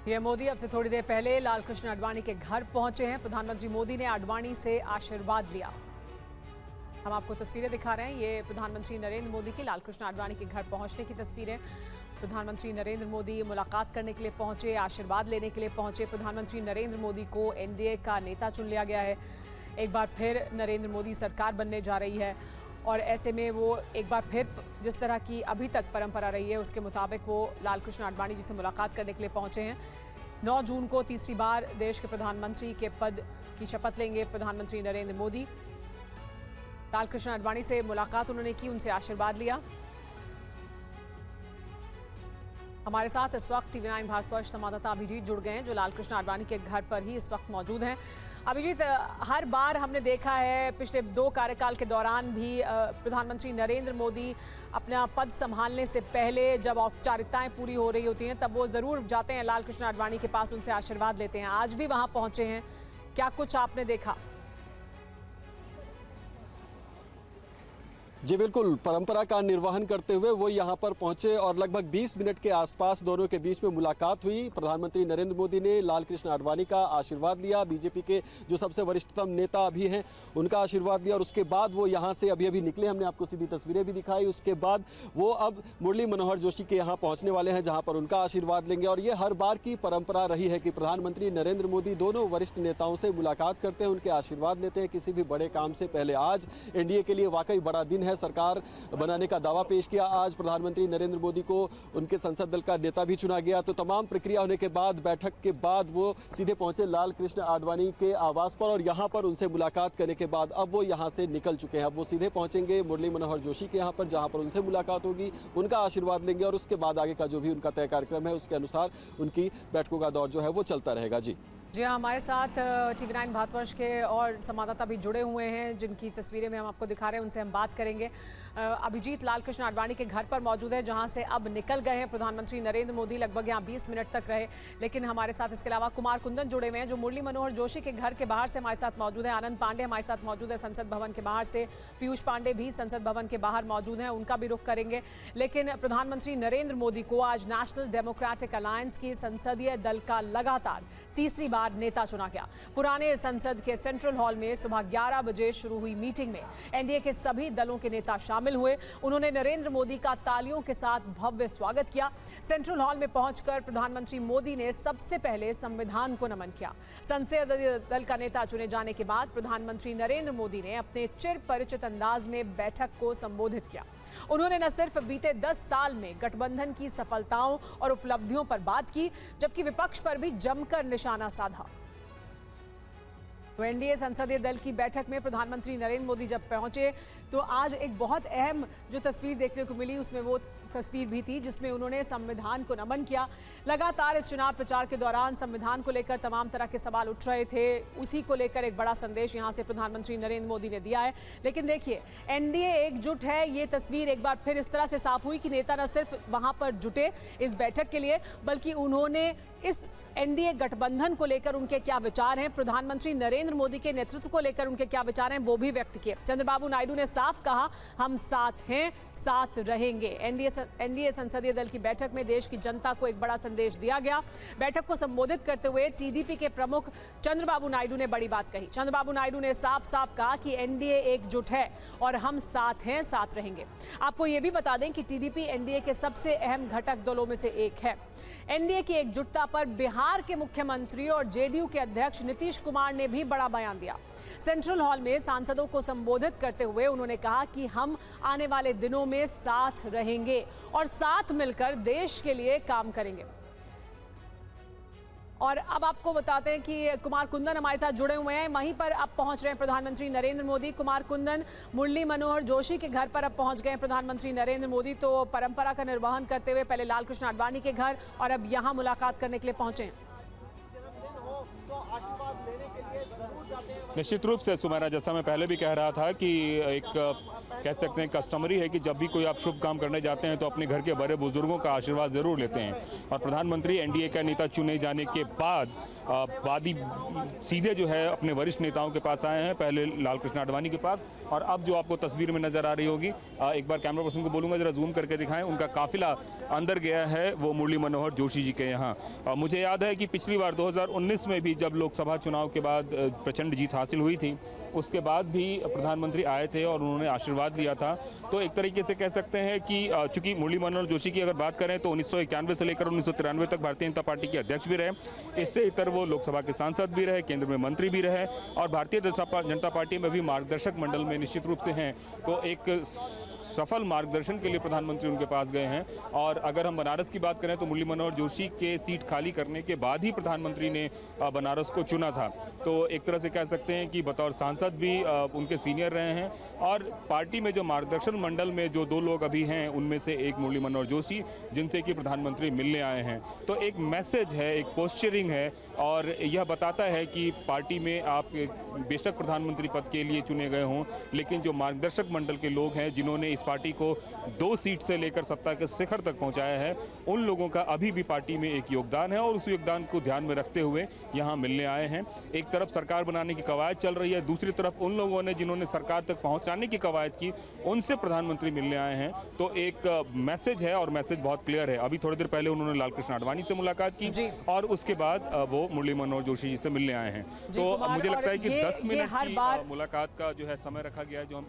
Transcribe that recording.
PM Modi अब से थोड़ी देर पहले लालकृष्ण आडवाणी के घर पहुंचे हैं। प्रधानमंत्री मोदी ने आडवाणी से आशीर्वाद लिया। हम आपको तस्वीरें दिखा रहे हैं। ये प्रधानमंत्री नरेंद्र मोदी की लालकृष्ण आडवाणी के घर पहुंचने की तस्वीरें। प्रधानमंत्री नरेंद्र मोदी मुलाकात करने के लिए पहुंचे, आशीर्वाद लेने के लिए पहुंचे। प्रधानमंत्री नरेंद्र मोदी को एनडीए का नेता चुन लिया गया है। एक बार फिर नरेंद्र मोदी सरकार बनने जा रही है और ऐसे में वो एक बार फिर जिस तरह की अभी तक परंपरा रही है उसके मुताबिक वो लालकृष्ण आडवाणी जी से मुलाकात करने के लिए पहुंचे हैं। 9 जून को तीसरी बार देश के प्रधानमंत्री के पद की शपथ लेंगे प्रधानमंत्री नरेंद्र मोदी। लालकृष्ण आडवाणी से मुलाकात उन्होंने की, उनसे आशीर्वाद लिया। हमारे साथ इस वक्त टीवी9 भारतवर्ष संवाददाता अभिजीत जुड़ गए हैं जो लालकृष्ण आडवाणी के घर पर ही इस वक्त मौजूद हैं। अभिजीत, हर बार हमने देखा है पिछले 2 कार्यकाल के दौरान भी प्रधानमंत्री नरेंद्र मोदी अपना पद संभालने से पहले जब औपचारिकताएं पूरी हो रही होती हैं तब वो ज़रूर जाते हैं लालकृष्ण आडवाणी के पास, उनसे आशीर्वाद लेते हैं। आज भी वहां पहुंचे हैं, क्या कुछ आपने देखा? जी बिल्कुल, परंपरा का निर्वहन करते हुए वो यहाँ पर पहुंचे और लगभग 20 मिनट के आसपास दोनों के बीच में मुलाकात हुई। प्रधानमंत्री नरेंद्र मोदी ने लालकृष्ण आडवाणी का आशीर्वाद लिया, बीजेपी के जो सबसे वरिष्ठतम नेता अभी हैं उनका आशीर्वाद लिया और उसके बाद वो यहाँ से अभी निकले। हमने आपको सीधी तस्वीरें भी दिखाई। उसके बाद वो अब मुरली मनोहर जोशी के यहाँ पहुँचने वाले हैं जहाँ पर उनका आशीर्वाद लेंगे। और ये हर बार की परंपरा रही है कि प्रधानमंत्री नरेंद्र मोदी दोनों वरिष्ठ नेताओं से मुलाकात करते हैं, उनके आशीर्वाद लेते हैं किसी भी बड़े काम से पहले। आज एनडीए के लिए वाकई बड़ा दिन है, सरकार बनाने का दावा पेश किया। आज प्रधानमंत्री नरेंद्र मोदी को उनके संसद दल का नेता भी चुना गया। तो तमाम प्रक्रिया होने के बाद, बैठक के बाद वो सीधे पहुंचे लालकृष्ण आडवाणी के आवास पर और यहां पर उनसे मुलाकात करने के बाद अब वो यहां से निकल चुके हैं। अब वो सीधे पहुंचेंगे मुरली मनोहर जोशी के यहां पर जहां पर उनसे मुलाकात होगी, उनका आशीर्वाद लेंगे और उसके बाद आगे का जो भी उनका तय कार्यक्रम है उसके अनुसार उनकी बैठकों का दौर जो है वो चलता रहेगा। जी हाँ, हमारे साथ टीवी9 भारतवर्ष के और संवाददाता भी जुड़े हुए हैं जिनकी तस्वीरें में हम आपको दिखा रहे हैं, उनसे हम बात करेंगे। अभिजीत लालकृष्ण आडवाणी के घर पर मौजूद है जहां से अब निकल गए हैं प्रधानमंत्री नरेंद्र मोदी। लगभग यहाँ 20 मिनट तक रहे, लेकिन हमारे साथ इसके अलावा कुमार कुंदन जुड़े हुए हैं जो मुरली मनोहर जोशी के घर के बाहर से हमारे साथ मौजूद है। आनंद पांडे हमारे साथ मौजूद है संसद भवन के बाहर से। पीयूष पांडे भी संसद भवन के बाहर मौजूद हैं, उनका भी रुख करेंगे। लेकिन प्रधानमंत्री नरेंद्र मोदी को आज नेशनल डेमोक्रेटिक अलायंस की संसदीय दल का लगातार तीसरी बार नेता चुना गया। पुराने संसद के सेंट्रल हॉल में सुबह 11 बजे शुरू हुई मीटिंग में एनडीए के सभी दलों के नेता शामिल हुए। उन्होंने नरेंद्र मोदी का तालियों के साथ भव्य स्वागत किया। सेंट्रल हॉल में पहुंचकर प्रधानमंत्री मोदी ने सबसे पहले संविधान को नमन किया। संसदीय दल का नेता चुने जाने के बाद प्रधानमंत्री नरेंद्र मोदी ने अपने चिर परिचित अंदाज में बैठक को संबोधित किया। उन्होंने न सिर्फ बीते 10 साल में गठबंधन की सफलताओं और उपलब्धियों पर बात की, जबकि विपक्ष पर भी जमकर निशाना साधा। तो एनडीए संसदीय दल की बैठक में प्रधानमंत्री नरेंद्र मोदी जब पहुंचे तो आज एक बहुत अहम जो तस्वीर देखने को मिली उसमें वो तस्वीर भी थी जिसमें उन्होंने संविधान को नमन किया। लगातार इस चुनाव प्रचार के दौरान संविधान को लेकर तमाम तरह के सवाल उठ रहे थे, उसी को लेकर एक बड़ा संदेश यहां से प्रधानमंत्री नरेंद्र मोदी ने दिया है। लेकिन देखिए, एनडीए एकजुट है, ये तस्वीर एक बार फिर इस तरह से साफ हुई कि नेता न सिर्फ वहां पर जुटे इस बैठक के लिए, बल्कि उन्होंने इस एनडीए गठबंधन को लेकर उनके क्या विचार हैं, प्रधानमंत्री नरेंद्र मोदी के नेतृत्व को लेकर उनके क्या विचार हैं, वो भी व्यक्त किए। चंद्रबाबू नायडू ने साफ कहा, हम साथ हैं, साथ रहेंगे। एनडीए संसदीय दल की बैठक में देश की जनता को एक बड़ा संदेश दिया गया। बैठक को संबोधित करते हुए टीडीपी के प्रमुख चंद्रबाबू नायडू ने बड़ी बात कही। चंद्रबाबू नायडू ने साफ साफ कहा कि एनडीए एकजुट है और हम साथ हैं, साथ रहेंगे। आपको ये भी बता दें कि टीडीपी एनडीए के सबसे अहम घटक दलों में से एक है। एनडीए की एकजुटता पर बिहार के मुख्यमंत्री और जेडीयू के अध्यक्ष नीतीश कुमार ने भी बड़ा बयान दिया। सेंट्रल हॉल में सांसदों को संबोधित करते हुए उन्होंने कहा कि हम आने वाले दिनों में साथ रहेंगे और साथ मिलकर देश के लिए काम करेंगे। और अब आपको बताते हैं कि कुमार कुंदन हमारे साथ जुड़े हुए हैं, वहीं पर अब पहुंच रहे हैं प्रधानमंत्री नरेंद्र मोदी। कुमार कुंदन, मुरली मनोहर जोशी के घर पर अब पहुंच गए हैं प्रधानमंत्री नरेंद्र मोदी। तो परंपरा का निर्वहन करते हुए पहले लालकृष्ण आडवाणी के घर और अब यहां मुलाकात करने के लिए पहुंचे हैं। निश्चित रूप से सुमेरा, जैसा मैं पहले भी कह रहा था कि एक कह सकते हैं कस्टमरी है कि जब भी कोई आप शुभ काम करने जाते हैं तो अपने घर के बड़े बुजुर्गों का आशीर्वाद जरूर लेते हैं। और प्रधानमंत्री एनडीए का नेता चुने जाने के बाद वादी सीधे जो है अपने वरिष्ठ नेताओं के पास आए हैं, पहले लाल कृष्ण आडवाणी के पास, और अब जो आपको तस्वीर में नजर आ रही होगी, एक बार कैमरा पर्सन को बोलूंगा जरा जूम करके दिखाएं, उनका काफिला अंदर गया है वो मुरली मनोहर जोशी जी के यहाँ। मुझे याद है कि पिछली बार 2019 में भी जब लोकसभा चुनाव के बाद प्रचंड जीत हासिल हुई थी, उसके बाद भी प्रधानमंत्री आए थे और उन्होंने आशीर्वाद लिया था। तो एक तरीके से कह सकते हैं कि चूंकि मुरली मनोहर जोशी की अगर बात करें तो 1991 से लेकर 1993 तक भारतीय जनता पार्टी के अध्यक्ष भी रहे, इससे इतर वो लोकसभा के सांसद भी रहे, केंद्र में मंत्री भी रहे और भारतीय जनता पार्टी में भी मार्गदर्शक मंडल में निश्चित रूप से हैं। तो एक सफल मार्गदर्शन के लिए प्रधानमंत्री उनके पास गए हैं। और अगर हम बनारस की बात करें तो मुरली मनोहर जोशी के सीट खाली करने के बाद ही प्रधानमंत्री ने बनारस को चुना था। तो एक तरह से कह सकते हैं कि बतौर सांसद भी उनके सीनियर रहे हैं। और पार्टी में जो मार्गदर्शन मंडल में जो दो लोग अभी हैं उनमें से एक मुरली मनोहर जोशी, जिनसे कि प्रधानमंत्री मिलने आए हैं। तो एक मैसेज है, एक पोस्चरिंग है और यह बताता है कि पार्टी में आप बेशक प्रधानमंत्री पद के लिए चुने गए हों, लेकिन जो मार्गदर्शक मंडल के लोग हैं जिन्होंने इस पार्टी को 2 सीट से लेकर सत्ता के शिखर तक पहुंचाया है, उन लोगों का अभी भी पार्टी में एक योगदान है और उस योगदान को ध्यान में रखते हुए यहां मिलने आए हैं। एक तरफ सरकार बनाने की कवायद चल रही है, दूसरी तरफ उन लोगों ने जिन्होंने सरकार तक पहुंचाने की कवायद की, उनसे प्रधानमंत्री मिलने आए हैं। तो एक मैसेज है और मैसेज बहुत क्लियर है। अभी थोड़ी देर पहले उन्होंने लाल कृष्ण आडवाणी से मुलाकात की और उसके बाद वो मुरली मनोहर जोशी जी से मिलने आए हैं। तो मुझे लगता है कि 10 मिनट की मुलाकात का जो है समय रखा गया है, जो हम